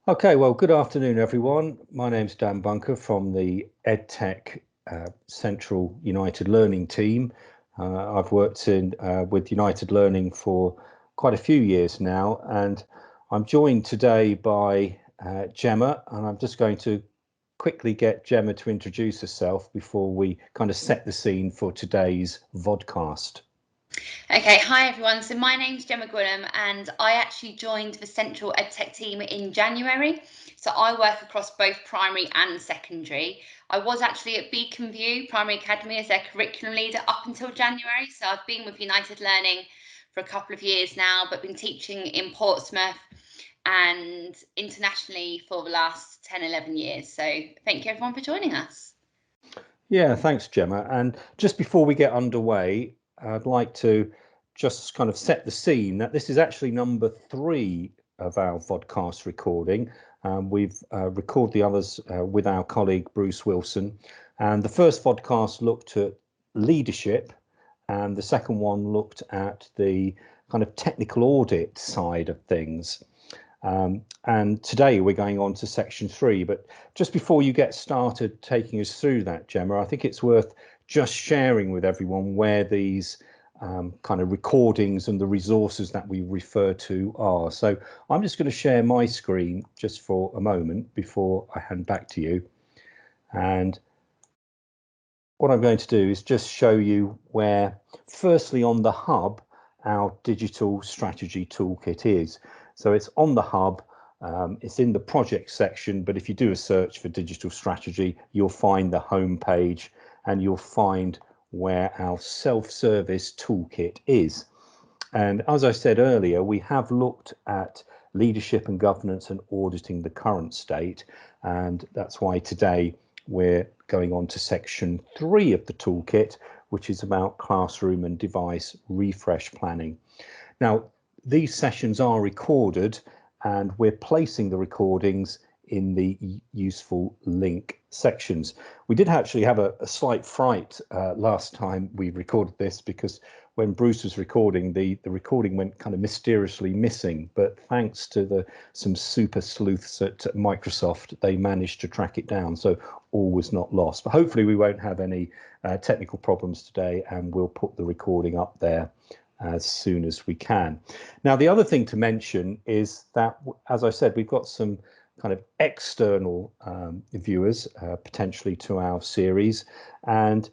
Okay, well, good afternoon, everyone. My name's Dan Bunker from the EdTech Central United Learning team. I've worked with United Learning for quite a few years now, and I'm joined today by Gemma, and I'm just going to quickly get Gemma to introduce herself before we kind of set the scene for today's vodcast. Okay, hi everyone. So my name's Gemma Gwilliam and I actually joined the Central EdTech team in January. So I work across both primary and secondary. I was actually at Beacon View Primary Academy as their curriculum leader up until January. So I've been with United Learning for a couple of years now, but been teaching in Portsmouth and internationally for the last 10, 11 years. So thank you everyone for joining us. Yeah, thanks, Gemma. And just before we get underway, I'd like to just kind of set the scene that this is actually number 3 of our vodcast recording. We've recorded the others with our colleague Bruce Wilson. And the first vodcast looked at leadership, and the second one looked at the kind of technical audit side of things. And today we're going on to section 3, but just before you get started taking us through that, Gemma, I think it's worth just sharing with everyone where these kind of recordings and the resources that we refer to are. So I'm just going to share my screen just for a moment before I hand back to you. And what I'm going to do is just show you where, firstly, on the hub, our digital strategy toolkit is. So it's on the hub, it's in the project section, but if you do a search for digital strategy, you'll find the home page and you'll find where our self-service toolkit is. And as I said earlier, we have looked at leadership and governance and auditing the current state, and that's why today we're going on to section 3 of the toolkit, which is about classroom and device refresh planning. Now, these sessions are recorded and we're placing the recordings in the useful link sections. We did actually have a slight fright last time we recorded this, because when Bruce was recording, the recording went kind of mysteriously missing, but thanks to some super sleuths at Microsoft, they managed to track it down, so all was not lost. But hopefully we won't have any technical problems today, and we'll put the recording up there as soon as we can. Now, the other thing to mention is that, as I said, we've got some kind of external viewers potentially to our series, and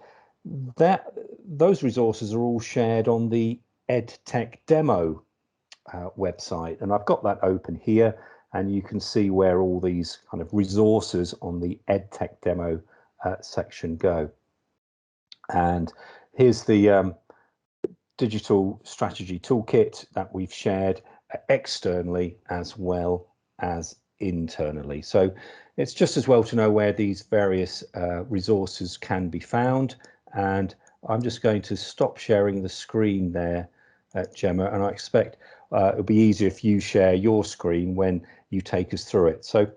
those resources are all shared on the EdTech demo website, and I've got that open here, and you can see where all these kind of resources on the EdTech demo section go. And here's the digital strategy toolkit that we've shared externally as well as internally. So it's just as well to know where these various resources can be found. And I'm just going to stop sharing the screen there, Gemma, and I expect it'll be easier if you share your screen when you take us through it. So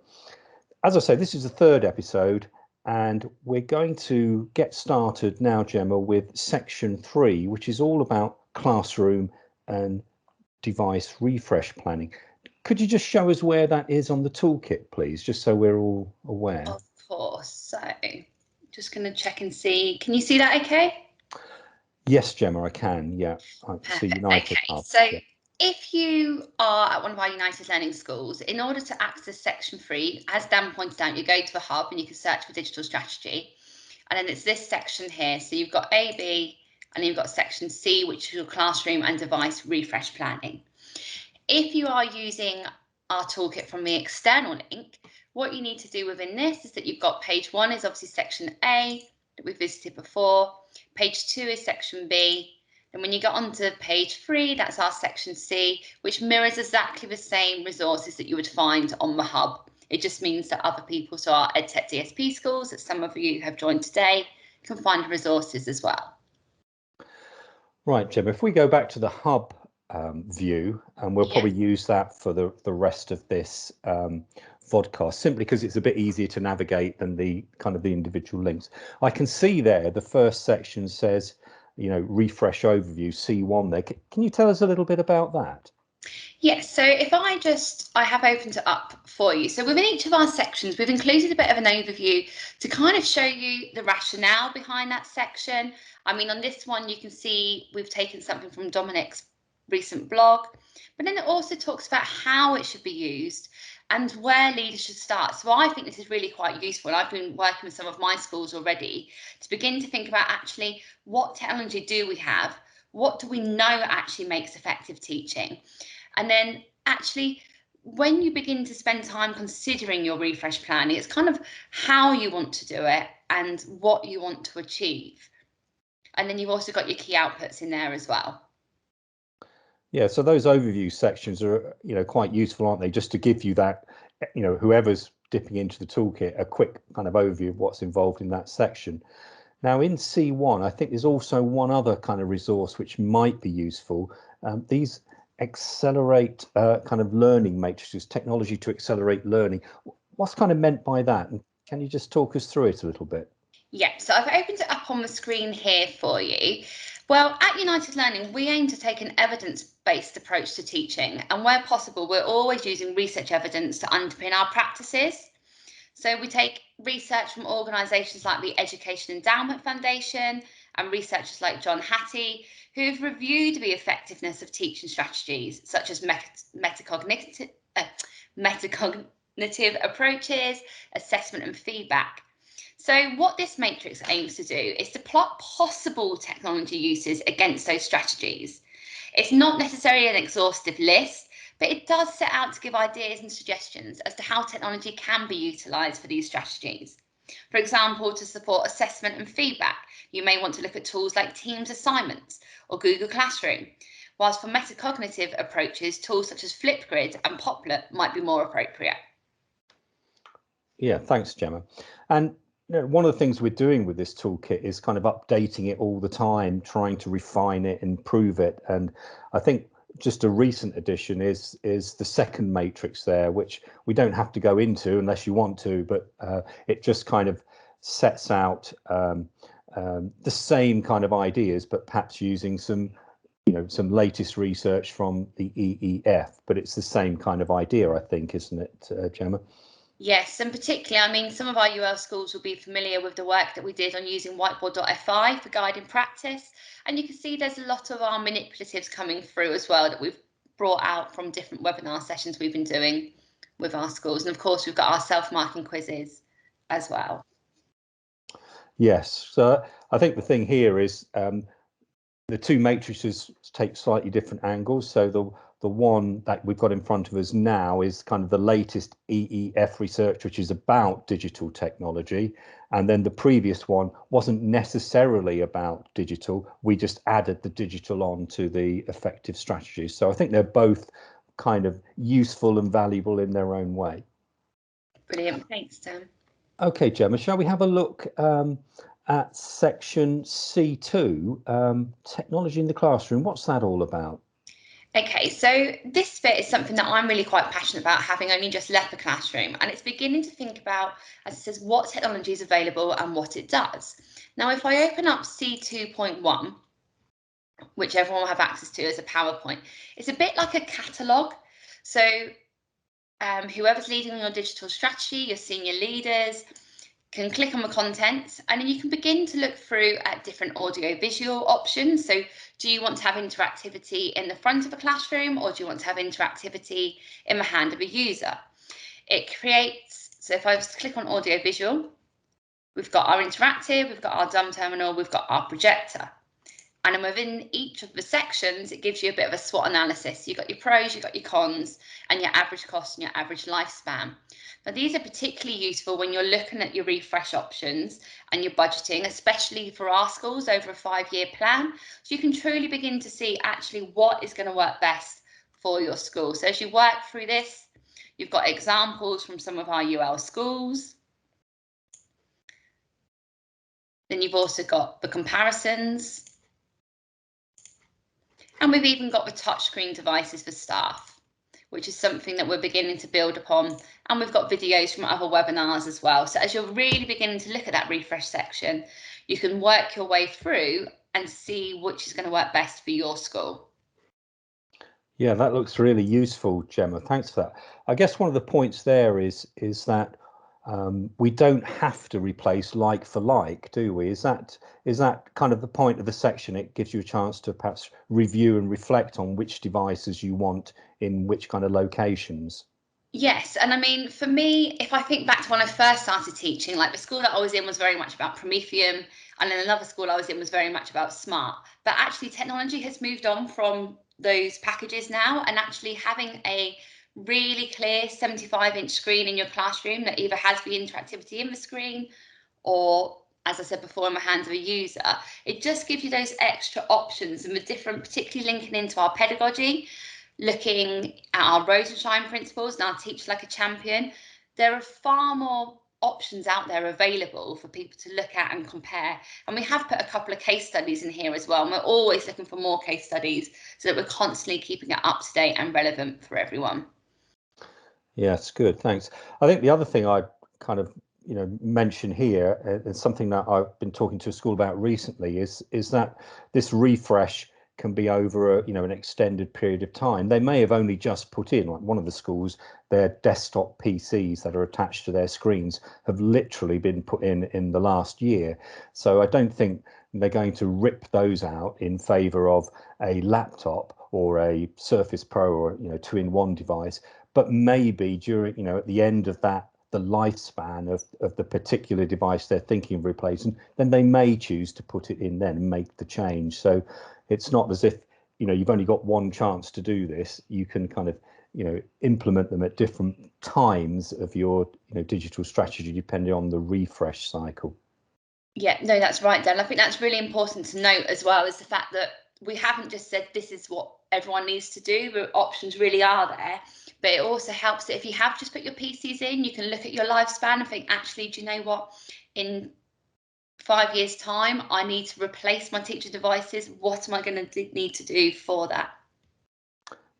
as I say, this is the 3rd episode, and we're going to get started now, Gemma, with section 3, which is all about classroom and device refresh planning. Could you just show us where that is on the toolkit, please, just so we're all aware? Of course. So just going to check and see. Can you see that okay? Yes, Gemma, I can. Yeah, I can see United. Okay, so yeah. If you are at one of our United Learning schools, in order to access section 3, as Dan pointed out, you go to the hub and you can search for digital strategy. And then it's this section here. So you've got A, B, and then you've got section C, which is your classroom and device refresh planning. If you are using our toolkit from the external link, what you need to do within this is that you've got page 1 is obviously section A that we visited before. Page 2 is section B. And when you get onto page 3, that's our section C, which mirrors exactly the same resources that you would find on the hub. It just means that other people, so our EdTech DSP schools, that some of you have joined today, can find resources as well. Right, Gemma, if we go back to the hub view, and we'll probably use that for the rest of this vodcast, simply because it's a bit easier to navigate than the kind of the individual links. I can see there the first section says, you know, refresh overview C1 there. Can you tell us a little bit about that? Yes, so if I have opened it up for you. So within each of our sections, we've included a bit of an overview to kind of show you the rationale behind that section. I mean, on this one, you can see we've taken something from Dominic's recent blog, but then it also talks about how it should be used and where leaders should start. So I think this is really quite useful. I've been working with some of my schools already to begin to think about actually what technology do we have? What do we know actually makes effective teaching? And then actually, when you begin to spend time considering your refresh plan, it's kind of how you want to do it and what you want to achieve. And then you've also got your key outputs in there as well. Yeah, so those overview sections are, quite useful, aren't they? Just to give you that, whoever's dipping into the toolkit, a quick kind of overview of what's involved in that section. Now in C1, I think there's also one other kind of resource which might be useful. These accelerate kind of learning matrices, technology to accelerate learning. What's kind of meant by that? And can you just talk us through it a little bit? Yeah, so I've opened it up on the screen here for you. Well, at United Learning, we aim to take an evidence-based approach to teaching, and where possible, we're always using research evidence to underpin our practices. So we take research from organisations like the Education Endowment Foundation and researchers like John Hattie, who've reviewed the effectiveness of teaching strategies such as metacognitive approaches, assessment and feedback. So what this matrix aims to do is to plot possible technology uses against those strategies. It's not necessarily an exhaustive list, but it does set out to give ideas and suggestions as to how technology can be utilised for these strategies. For example, to support assessment and feedback, you may want to look at tools like Teams assignments or Google Classroom, whilst for metacognitive approaches, tools such as Flipgrid and Poplet might be more appropriate. Yeah, thanks, Gemma. And one of the things we're doing with this toolkit is kind of updating it all the time, trying to refine it, improve it. And I think just a recent addition is the second matrix there, which we don't have to go into unless you want to, but it just kind of sets out the same kind of ideas, but perhaps using some latest research from the EEF. But it's the same kind of idea, I think, isn't it, Gemma? Yes, and particularly, I mean, some of our UL schools will be familiar with the work that we did on using whiteboard.fi for guiding practice. And you can see there's a lot of our manipulatives coming through as well that we've brought out from different webinar sessions we've been doing with our schools. And of course, we've got our self-marking quizzes as well. Yes, so I think the thing here is the two matrices take slightly different angles. So the one that we've got in front of us now is kind of the latest EEF research, which is about digital technology. And then the previous one wasn't necessarily about digital. We just added the digital on to the effective strategies. So I think they're both kind of useful and valuable in their own way. Brilliant. Thanks, Dan. Okay, Gemma, shall we have a look at section C2, technology in the classroom? What's that all about? Okay, so this bit is something that I'm really quite passionate about, having only just left the classroom, and it's beginning to think about, as it says, what technology is available and what it does. Now, if I open up C2.1, which everyone will have access to as a PowerPoint, it's a bit like a catalogue. So whoever's leading on your digital strategy, your senior leaders, can click on the content, and then you can begin to look through at different audio visual options. So do you want to have interactivity in the front of a classroom, or do you want to have interactivity in the hand of a user? It creates, so if I was to click on audio visual, we've got our interactive, we've got our dumb terminal, we've got our projector. And then within each of the sections, it gives you a bit of a SWOT analysis. You've got your pros, you've got your cons, and your average cost and your average lifespan. Now, these are particularly useful when you're looking at your refresh options and your budgeting, especially for our schools over a 5-year plan. So you can truly begin to see actually what is going to work best for your school. So as you work through this, you've got examples from some of our UL schools. Then you've also got the comparisons. And we've even got the touchscreen devices for staff, which is something that we're beginning to build upon. And we've got videos from other webinars as well. So as you're really beginning to look at that refresh section, you can work your way through and see which is going to work best for your school. Yeah, that looks really useful, Gemma. Thanks for that. I guess one of the points there is that we don't have to replace like for like, do we? Is that kind of the point of the section? It gives you a chance to perhaps review and reflect on which devices you want in which kind of locations. Yes, and I mean, for me, if I think back to when I first started teaching, like the school that I was in was very much about Prometheum, and then another school I was in was very much about Smart. But actually, technology has moved on from those packages now, and actually having a really clear 75-inch screen in your classroom that either has the interactivity in the screen or, as I said before, in the hands of a user, it just gives you those extra options and the different, particularly linking into our pedagogy, looking at our Rose and Shine principles and our Teach Like a Champion. There are far more options out there available for people to look at and compare. And we have put a couple of case studies in here as well. And we're always looking for more case studies so that we're constantly keeping it up to date and relevant for everyone. Yes, good, thanks. I think the other thing I kind of mention here is something that I've been talking to a school about recently is that this refresh can be over an extended period of time. They may have only just put in, like one of the schools, their desktop PCs that are attached to their screens have literally been put in the last year. So I don't think they're going to rip those out in favor of a laptop or a Surface Pro or two-in-one device, but maybe during at the end of that, the lifespan of the particular device they're thinking of replacing, then they may choose to put it in then and make the change. So it's not as if you've only got one chance to do this. You can kind of implement them at different times of your digital strategy depending on the refresh cycle. Yeah, no, that's right, Dan. I think that's really important to note as well, is the fact that we haven't just said this is what everyone needs to do. The options really are there. But it also helps that if you have just put your PCs in, you can look at your lifespan and think, actually, do you know what? In 5 years' time, I need to replace my teacher devices. What am I going to need to do for that?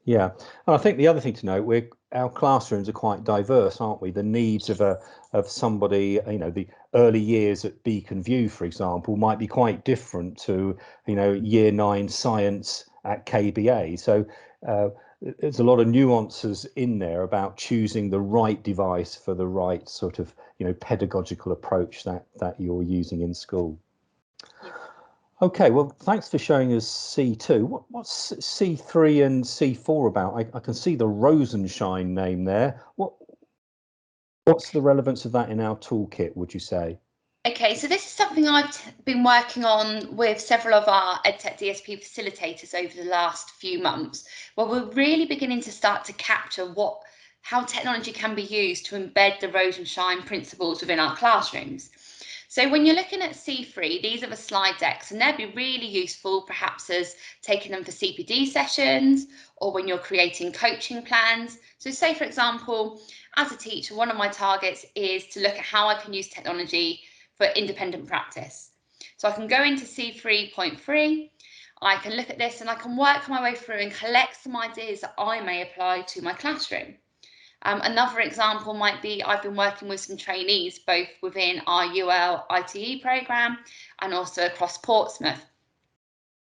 Yeah, and I think the other thing to note, our classrooms are quite diverse, aren't we? The needs of somebody, the early years at Beacon View, for example, might be quite different to year 9 science at KBA. So there's a lot of nuances in there about choosing the right device for the right sort of pedagogical approach that you're using in school. Yeah. Okay, well, thanks for showing us C2. What's C3 and C4 about? I can see the Rosenshine name there. What's the relevance of that in our toolkit, would you say? Okay, so this is something I've been working on with several of our EdTech DSP facilitators over the last few months, where we're really beginning to start to capture how technology can be used to embed the Rose and Shine principles within our classrooms. So when you're looking at C3, these are the slide decks, and they'd be really useful perhaps as taking them for CPD sessions or when you're creating coaching plans. So say, for example, as a teacher, one of my targets is to look at how I can use technology for independent practice. So I can go into C3.3, I can look at this and I can work my way through and collect some ideas that I may apply to my classroom. Another example might be I've been working with some trainees both within our UL ITE programme and also across Portsmouth.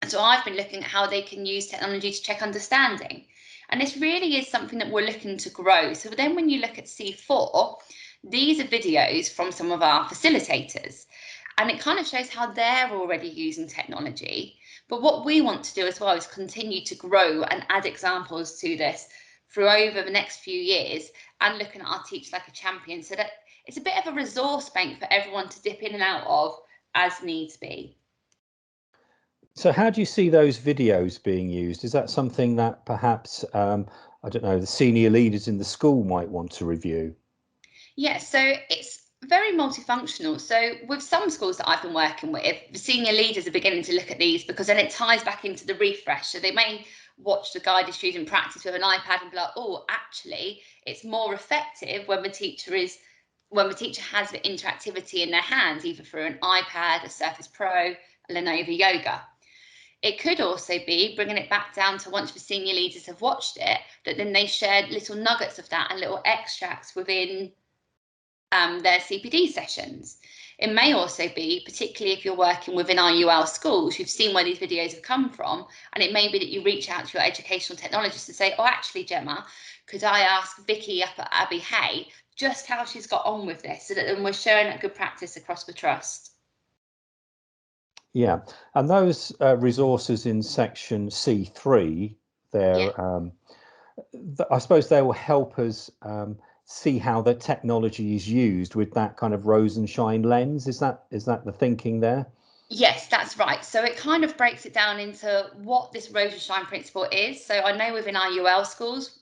So I've been looking at how they can use technology to check understanding. And this really is something that we're looking to grow. So then when you look at C4, these are videos from some of our facilitators. And it kind of shows how they're already using technology. But what we want to do as well is continue to grow and add examples to this through over the next few years and looking at our Teach Like a Champion so that it's a bit of a resource bank for everyone to dip in and out of as needs be. So how do you see those videos being used? Is that something that perhaps, I don't know, the senior leaders in the school might want to review? Yeah, so it's very multifunctional. So with some schools that I've been working with, the senior leaders are beginning to look at these because then it ties back into the refresh. So they may watch the guided student practice with an iPad and be like, oh, actually, it's more effective when the teacher has the interactivity in their hands, either through an iPad, a Surface Pro, a Lenovo Yoga. It could also be bringing it back down to once the senior leaders have watched it, that then they share little nuggets of that and little extracts within their CPD sessions. It may also be, particularly if you're working within our UL schools, you've seen where these videos have come from, and it may be that you reach out to your educational technologist and say, oh, actually, Gemma, could I ask Vicky up at Abbey Hay just how she's got on with this, so that then we're sharing that good practice across the trust. Yeah, and those resources in section C3, I suppose they will help us see how the technology is used with that kind of rose and shine lens. Is that the thinking there? Yes, that's right. So it kind of breaks it down into what this rose and shine principle is. So I know within our UL schools,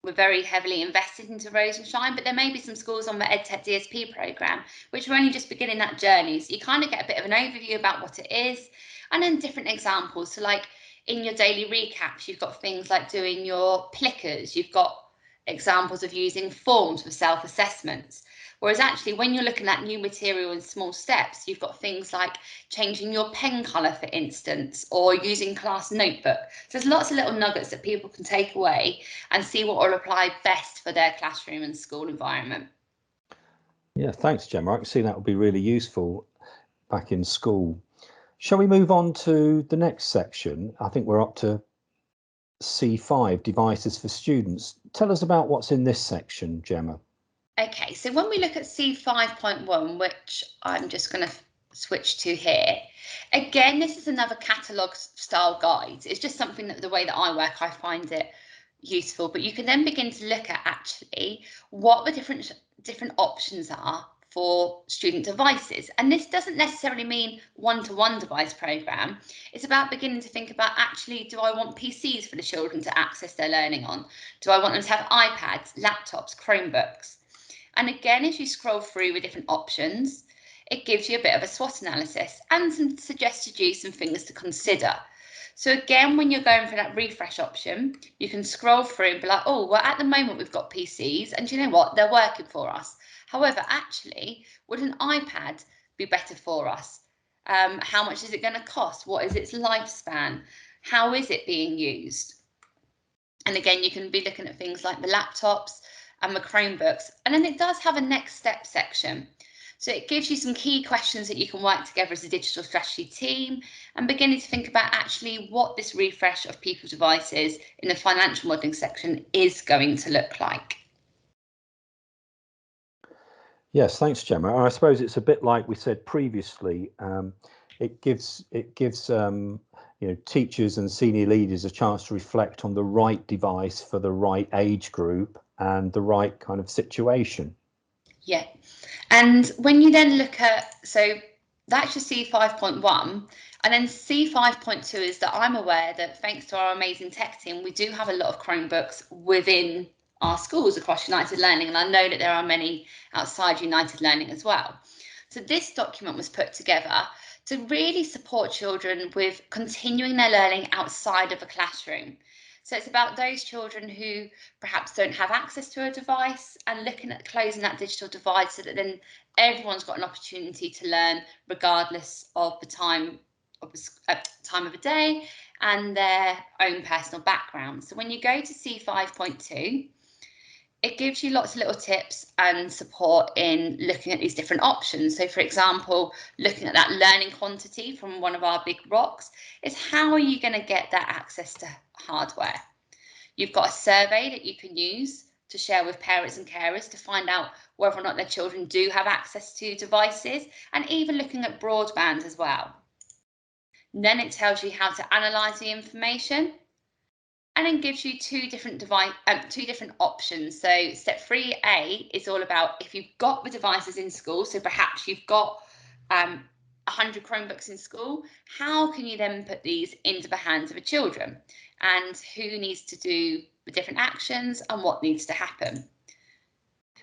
we're very heavily invested into Rose and Shine, but there may be some schools on the EdTech DSP programme which are only just beginning that journey. So you kind of get a bit of an overview about what it is, and then different examples. So like in your daily recaps, you've got things like doing your plickers, you've got examples of using forms for self-assessments. Whereas actually, when you're looking at new material in small steps, you've got things like changing your pen colour, for instance, or using class notebook. So there's lots of little nuggets that people can take away and see what will apply best for their classroom and school environment. Yeah, thanks, Gemma. I can see that would be really useful back in school. Shall we move on to the next section? I think we're up to C5, devices for students. Tell us about what's in this section, Gemma. Okay, so when we look at C5.1, which I'm just going to switch to here, again, this is another catalogue style guide. It's just something that the way that I work, I find it useful, but you can then begin to look at actually what the different options are for student devices. And this doesn't necessarily mean one-to-one device program. It's about beginning to think about, actually, do I want PCs for the children to access their learning on? Do I want them to have iPads, laptops, Chromebooks? And again, as you scroll through with different options, it gives you a bit of a SWOT analysis and suggested you some things to consider. So again, when you're going for that refresh option, you can scroll through and be like, oh, well, at the moment we've got PCs, and you know what? They're working for us. However, actually, would an iPad be better for us? How much is it going to cost? What is its lifespan? How is it being used? And again, you can be looking at things like the laptops and the Chromebooks. And then it does have a next step section. So it gives you some key questions that you can work together as a digital strategy team and beginning to think about actually what this refresh of people's devices in the financial modelling section is going to look like. Yes, thanks, Gemma. I suppose it's a bit like we said previously. It gives teachers and senior leaders a chance to reflect on the right device for the right age group and the right kind of situation. Yeah, and when you then look at, so that's your C5.1, and then C5.2 is that I'm aware that thanks to our amazing tech team, we do have a lot of Chromebooks within our schools across United Learning, and I know that there are many outside United Learning as well. So this document was put together to really support children with continuing their learning outside of a classroom. So it's about those children who perhaps don't have access to a device and looking at closing that digital divide so that then everyone's got an opportunity to learn regardless of the time of the day and their own personal background. So when you go to C5.2, it gives you lots of little tips and support in looking at these different options. So for example, looking at that learning quantity from one of our big rocks is how are you going to get that access to hardware? You've got a survey that you can use to share with parents and carers to find out whether or not their children do have access to devices, and even looking at broadband as well. And then it tells you how to analyse the information, and then gives you two different options. So step 3A is all about if you've got the devices in school, so perhaps you've got 100 Chromebooks in school, how can you then put these into the hands of the children? And who needs to do the different actions and what needs to happen?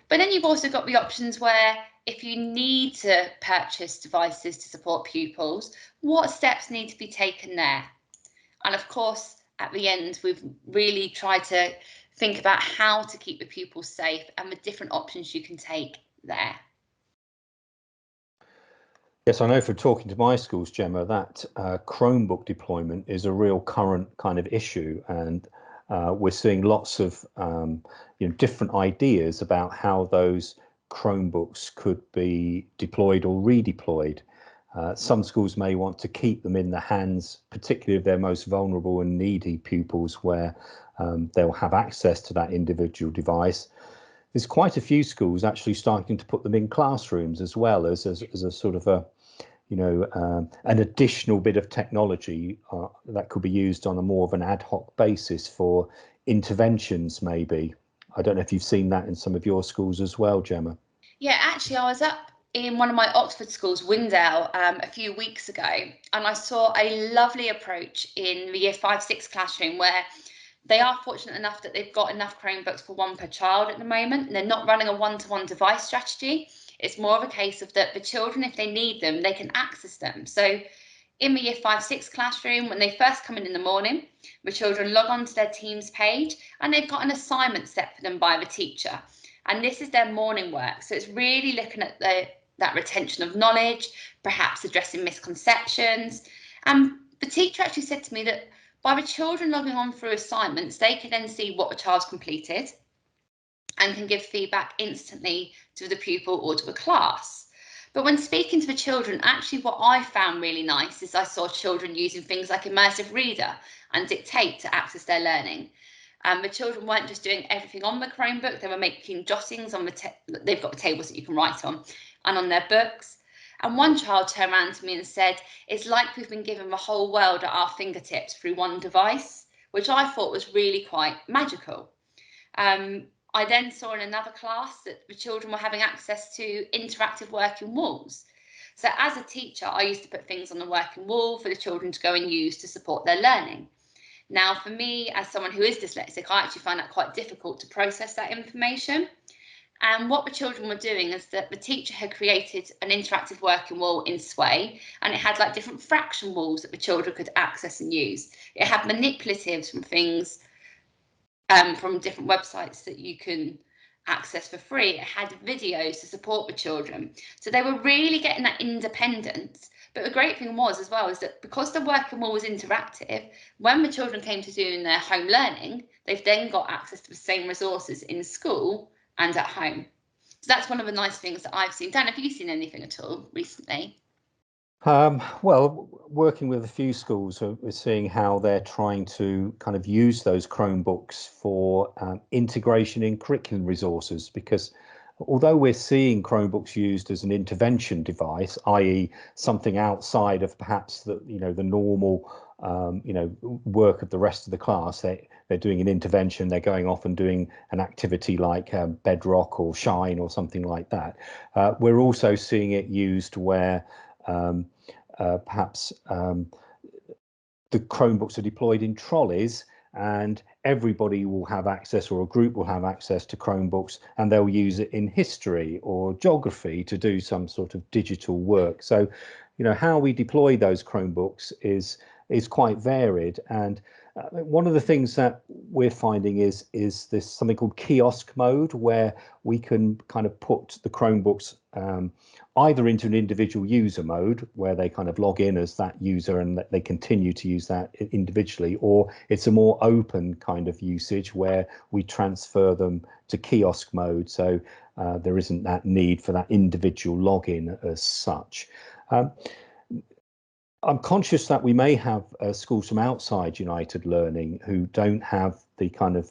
But then you've also got the options where if you need to purchase devices to support pupils, what steps need to be taken there? And of course, at the end, we've really tried to think about how to keep the pupils safe and the different options you can take there. Yes, I know from talking to my schools, Gemma, that Chromebook deployment is a real current kind of issue, and we're seeing lots of different ideas about how those Chromebooks could be deployed or redeployed. Some schools may want to keep them in the hands, particularly of their most vulnerable and needy pupils, where they'll have access to that individual device. There's quite a few schools actually starting to put them in classrooms as well as a sort of a, an additional bit of technology that could be used on a more of an ad hoc basis for interventions, maybe. I don't know if you've seen that in some of your schools as well, Gemma. Yeah, actually, I was up in one of my Oxford schools, Windale, a few weeks ago, and I saw a lovely approach in the year 5-6 classroom where they are fortunate enough that they've got enough Chromebooks for one per child at the moment. And they're not running a one-to-one device strategy. It's more of a case of that the children, if they need them, they can access them. So in the year 5-6 classroom, when they first come in the morning, the children log on to their Teams page and they've got an assignment set for them by the teacher. And this is their morning work. So it's really looking at that retention of knowledge, perhaps addressing misconceptions. And the teacher actually said to me that by the children logging on through assignments, they can then see what the child's completed and can give feedback instantly to the pupil or to the class. But when speaking to the children, actually what I found really nice is I saw children using things like immersive reader and dictate to access their learning. The children weren't just doing everything on the Chromebook, they were making jottings on they've got the tables that you can write on, and on their books. And one child turned around to me and said, it's like we've been given the whole world at our fingertips through one device, which I thought was really quite magical. I then saw in another class that the children were having access to interactive working walls. So as a teacher, I used to put things on the working wall for the children to go and use to support their learning. Now, for me, as someone who is dyslexic, I actually find that quite difficult to process that information. And what the children were doing is that the teacher had created an interactive working wall in Sway, and it had like different fraction walls that the children could access and use. It had manipulatives from things from different websites that you can access for free. It had videos to support the children. So they were really getting that independence. But the great thing was as well is that because the working wall was interactive, when the children came to doing their home learning, they've then got access to the same resources in school and at home. So that's one of the nice things that I've seen. Dan, have you seen anything at all recently? Well, working with a few schools, we're seeing how they're trying to kind of use those Chromebooks for integration in curriculum resources, because although we're seeing Chromebooks used as an intervention device, i.e. something outside of perhaps the normal work of the rest of the class, they're doing an intervention, they're going off and doing an activity like Bedrock or Shine or something like that. We're also seeing it used where perhaps the Chromebooks are deployed in trolleys and everybody will have access, or a group will have access to Chromebooks, and they'll use it in history or geography to do some sort of digital work. So, how we deploy those Chromebooks is quite varied. And one of the things that we're finding is this something called Kiosk Mode, where we can kind of put the Chromebooks either into an individual user mode where they kind of log in as that user and they continue to use that individually, or it's a more open kind of usage where we transfer them to kiosk mode, so there isn't that need for that individual login as such. I'm conscious that we may have schools from outside United Learning who don't have the kind of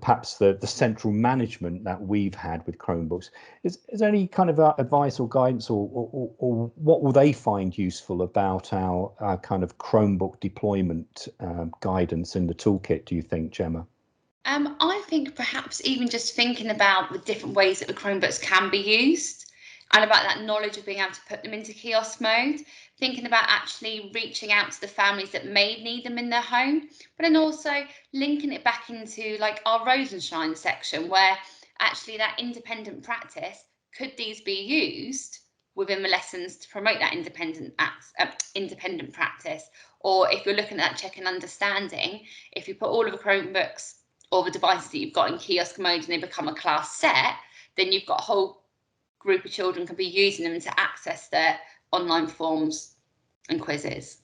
perhaps the central management that we've had with Chromebooks. Is there any kind of advice or guidance, or what will they find useful about our kind of Chromebook deployment guidance in the toolkit, do you think, Gemma? I think perhaps even just thinking about the different ways that the Chromebooks can be used, and about that knowledge of being able to put them into kiosk mode, thinking about actually reaching out to the families that may need them in their home, but then also linking it back into like our Rose and Shine section, where actually that independent practice, could these be used within the lessons to promote that independent practice? Or if you're looking at that check and understanding, if you put all of the Chromebooks or the devices that you've got in kiosk mode and they become a class set, then you've got a whole group of children can be using them to access their online forms and quizzes.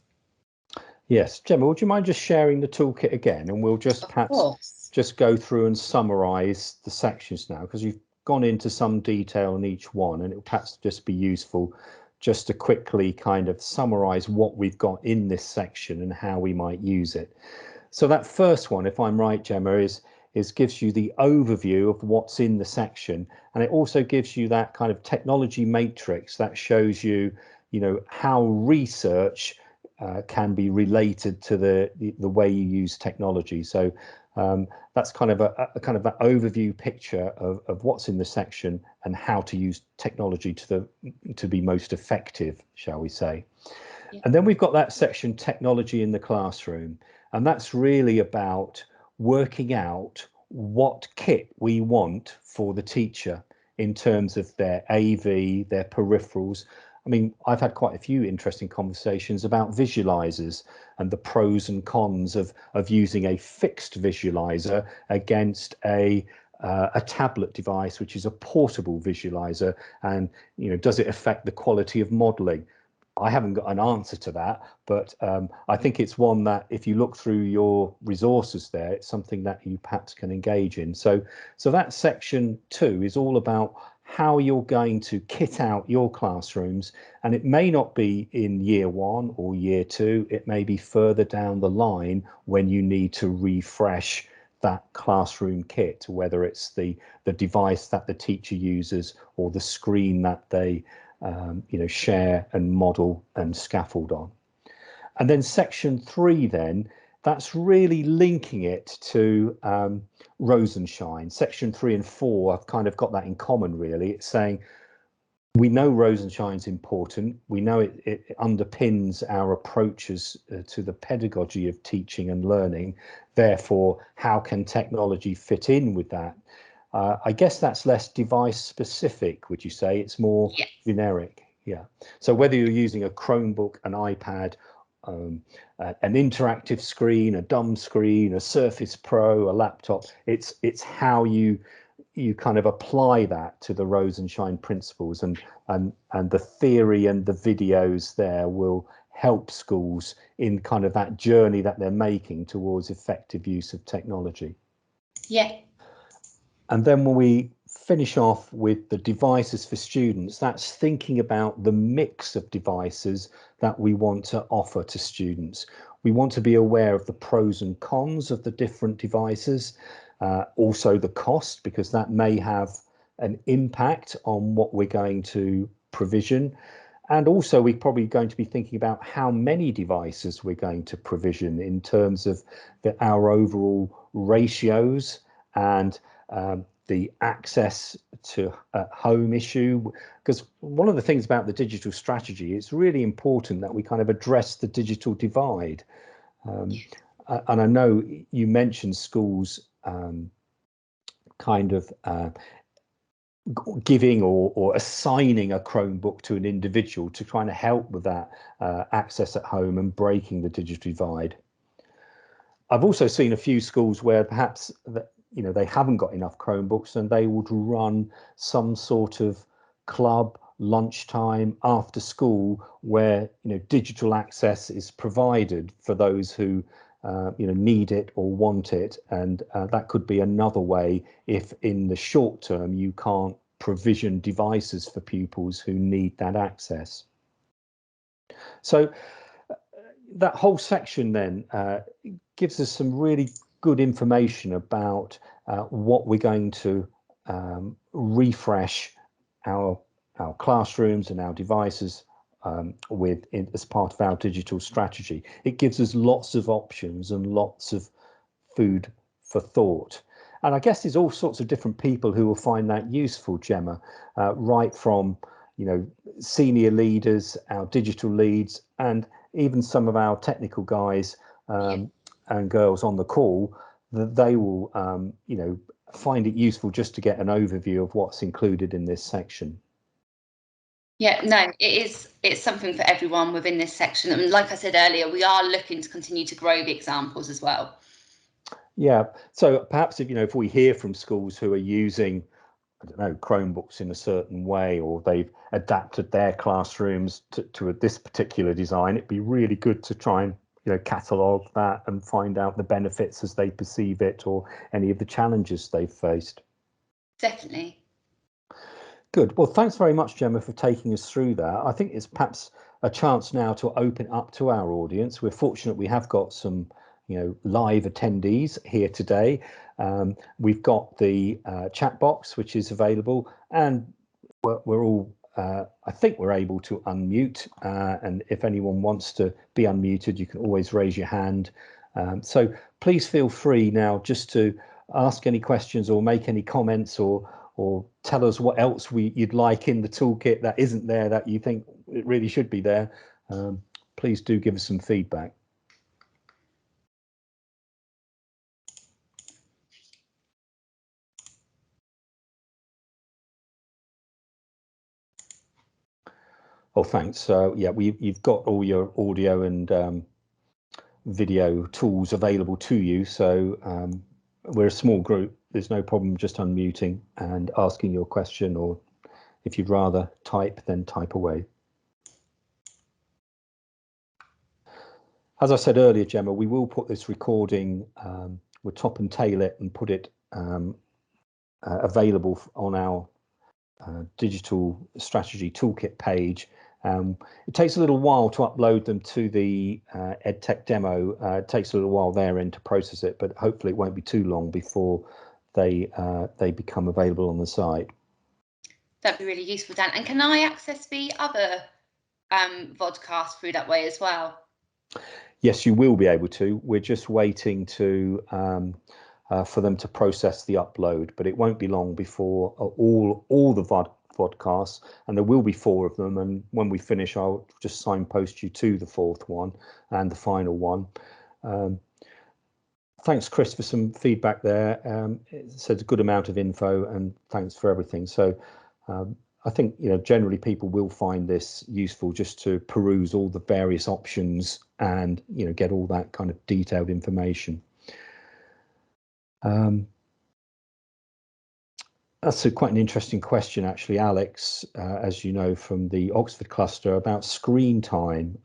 Yes, Gemma, would you mind just sharing the toolkit again, and we'll just perhaps just go through and summarise the sections now, because you've gone into some detail on each one, and it will perhaps just be useful just to quickly kind of summarize what we've got in this section and how we might use it. So that first one, if I'm right, Gemma, is gives you the overview of what's in the section, and it also gives you that kind of technology matrix that shows you, how research can be related to the way you use technology. So that's kind of a kind of an overview picture of what's in the section and how to use technology to be most effective, shall we say. Yeah. And then we've got that section, technology in the classroom, and that's really about working out what kit we want for the teacher in terms of their AV, their peripherals. I mean, I've had quite a few interesting conversations about visualizers and the pros and cons of using a fixed visualizer against a tablet device, which is a portable visualizer, and does it affect the quality of modeling? I haven't got an answer to that, but I think it's one that if you look through your resources there, it's something that you perhaps can engage in. So that section 2 is all about how you're going to kit out your classrooms, and it may not be in year 1 or year 2, it may be further down the line when you need to refresh that classroom kit, whether it's the device that the teacher uses or the screen that they share and model and scaffold on. And then section 3, then, that's really linking it to Rose and Shine. Section 3 and 4 have kind of got that in common, really. It's saying we know Rose and Shine's important. We know it underpins our approaches to the pedagogy of teaching and learning. Therefore, how can technology fit in with that? I guess that's less device specific, would you say? It's more generic. Yeah. So whether you're using a Chromebook, an iPad, an interactive screen, a dumb screen, a Surface Pro, a laptop, it's how you kind of apply that to the Rose and Shine principles, and the theory and the videos there will help schools in kind of that journey that they're making towards effective use of technology. Yeah. And then when we finish off with the devices for students, that's thinking about the mix of devices that we want to offer to students. We want to be aware of the pros and cons of the different devices, also the cost, because that may have an impact on what we're going to provision. And also we're probably going to be thinking about how many devices we're going to provision in terms of our overall ratios and the access to home issue, because one of the things about the digital strategy, it's really important that we kind of address the digital divide. And I know you mentioned schools kind of giving or assigning a Chromebook to an individual to try and help with that access at home and breaking the digital divide. I've also seen a few schools where perhaps they haven't got enough Chromebooks, and they would run some sort of club, lunchtime, after school, where digital access is provided for those who need it or want it, and that could be another way if in the short term you can't provision devices for pupils who need that access. So that whole section then gives us some really good information about what we're going to refresh our classrooms and our devices as part of our digital strategy. It gives us lots of options and lots of food for thought. And I guess there's all sorts of different people who will find that useful, Gemma, right from senior leaders, our digital leads, and even some of our technical guys and girls on the call, that they will find it useful just to get an overview of what's included in this section. Yeah, no, it's something for everyone within this section. And like I said earlier, we are looking to continue to grow the examples as well. Yeah, so perhaps if we hear from schools who are using, I don't know, Chromebooks in a certain way, or they've adapted their classrooms to this particular design, it'd be really good to try and catalogue that and find out the benefits as they perceive it, or any of the challenges they've faced. Definitely. Good. Well, thanks very much, Gemma, for taking us through that. I think it's perhaps a chance now to open up to our audience. We're fortunate we have got some, live attendees here today. We've got the chat box, which is available, and we're all, I think we're able to unmute. And if anyone wants to be unmuted, you can always raise your hand. So please feel free now just to ask any questions or make any comments or tell us what else you'd like in the toolkit that isn't there that you think it really should be there. Please do give us some feedback. Oh, thanks. So yeah, you've got all your audio and video tools available to you. So we're a small group. There's no problem just unmuting and asking your question, or if you'd rather type, then type away. As I said earlier, Gemma, we will put this recording, we'll top and tail it and put it available on our digital strategy toolkit page. It takes a little while to upload them to the EdTech demo. It takes a little while their end to process it, but hopefully it won't be too long before they become available on the site. That'd be really useful, Dan. And can I access the other vodcast through that way as well? Yes, you will be able to. We're just waiting to for them to process the upload, but it won't be long before all the vodcasts, and there will be 4 of them. And when we finish, I'll just signpost you to the 4th one and the final one. Thanks, Chris, for some feedback there. It says a good amount of info, and thanks for everything. So I think generally people will find this useful just to peruse all the various options and get all that kind of detailed information. That's quite an interesting question, actually, Alex, as you know from the Oxford cluster, about screen time.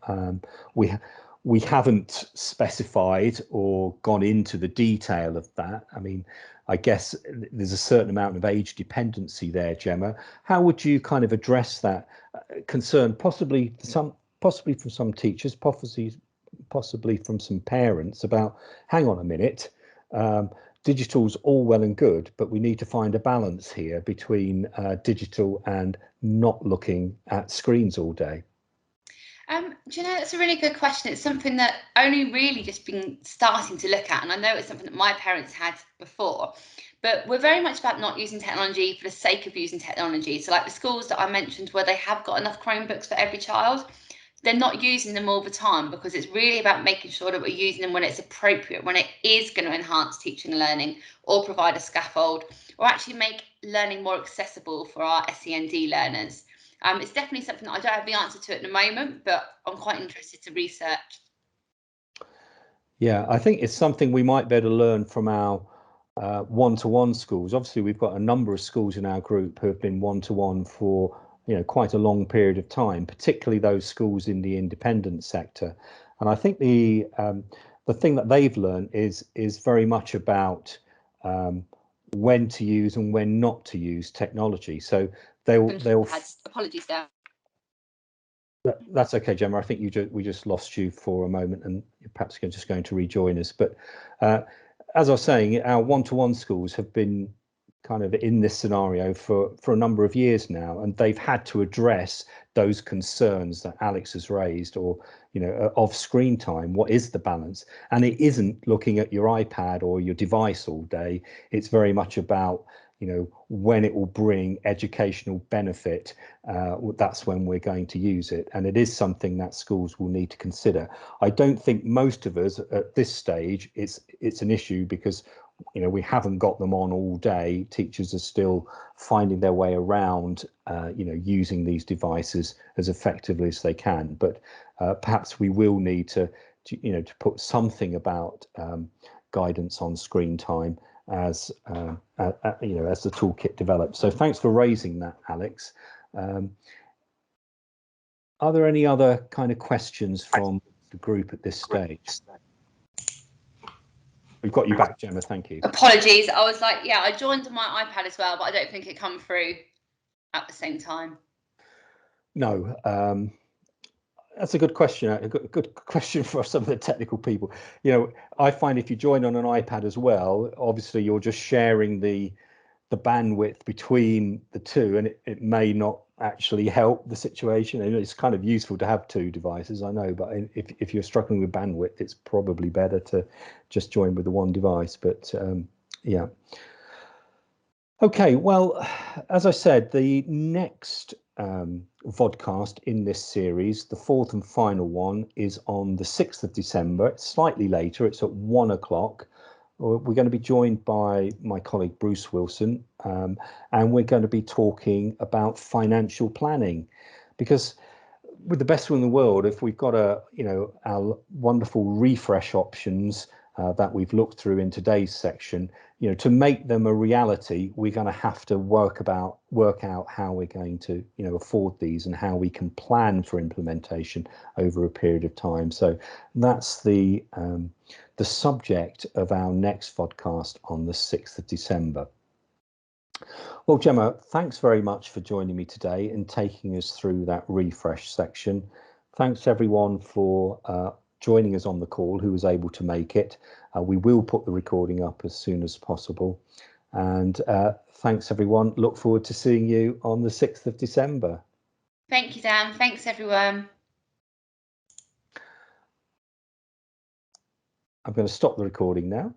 We haven't specified or gone into the detail of that. I mean, I guess there's a certain amount of age dependency there, Gemma. How would you kind of address that concern, possibly from some teachers, possibly from some parents, about, hang on a minute, digital's all well and good, but we need to find a balance here between digital and not looking at screens all day? Do you know, that's a really good question. It's something that only really just been starting to look at, and I know it's something that my parents had before, but we're very much about not using technology for the sake of using technology. So like the schools that I mentioned where they have got enough Chromebooks for every child, they're not using them all the time, because it's really about making sure that we're using them when it's appropriate, when it is going to enhance teaching and learning or provide a scaffold or actually make learning more accessible for our SEND learners. It's definitely something that I don't have the answer to at the moment, but I'm quite interested to research. Yeah, I think it's something we might better learn from our one-to-one schools. Obviously, we've got a number of schools in our group who have been one-to-one for quite a long period of time, particularly those schools in the independent sector. And I think the thing that they've learned is very much about when to use and when not to use technology. So they'll apologies there. That's okay, Gemma. I think we just lost you for a moment, and perhaps you're just going to rejoin us. But as I was saying, our one-to-one schools have been kind of in this scenario for a number of years now, and they've had to address those concerns that Alex has raised, or of screen time. What is the balance? And it isn't looking at your iPad or your device all day. It's very much about when it will bring educational benefit, that's when we're going to use it. And it is something that schools will need to consider. I don't think most of us at this stage, it's an issue, because we haven't got them on all day. Teachers are still finding their way around, using these devices as effectively as they can. But perhaps we will need to put something about guidance on screen time as as the toolkit develops. So thanks for raising that, Alex. Are there any other kind of questions from the group at this stage? We've got you back, Gemma. Thank you. Apologies. I was like, yeah, I joined on my iPad as well, but I don't think it come through at the same time? No, that's a good question. A good question for some of the technical people. You know, I find if you join on an iPad as well, obviously you're just sharing the bandwidth between the two, and it may not actually help the situation. And it's kind of useful to have two devices, I know, but if you're struggling with bandwidth, it's probably better to just join with the one device. But yeah. Okay, well, as I said, the next vodcast in this series, the fourth and final one, is on the 6th of December. It's slightly later, it's at 1 o'clock. We're going to be joined by my colleague Bruce Wilson, and we're going to be talking about financial planning, because with the best will in the world, if we've got our wonderful refresh options that we've looked through in today's section, to make them a reality, we're going to have to work out how we're going to afford these and how we can plan for implementation over a period of time. So that's the subject of our next podcast on the 6th of December. Well, Gemma, thanks very much for joining me today and taking us through that refresh section. Thanks everyone for joining us on the call who was able to make it. We will put the recording up as soon as possible. And thanks everyone. Look forward to seeing you on the 6th of December. Thank you, Dan. Thanks, everyone. I'm going to stop the recording now.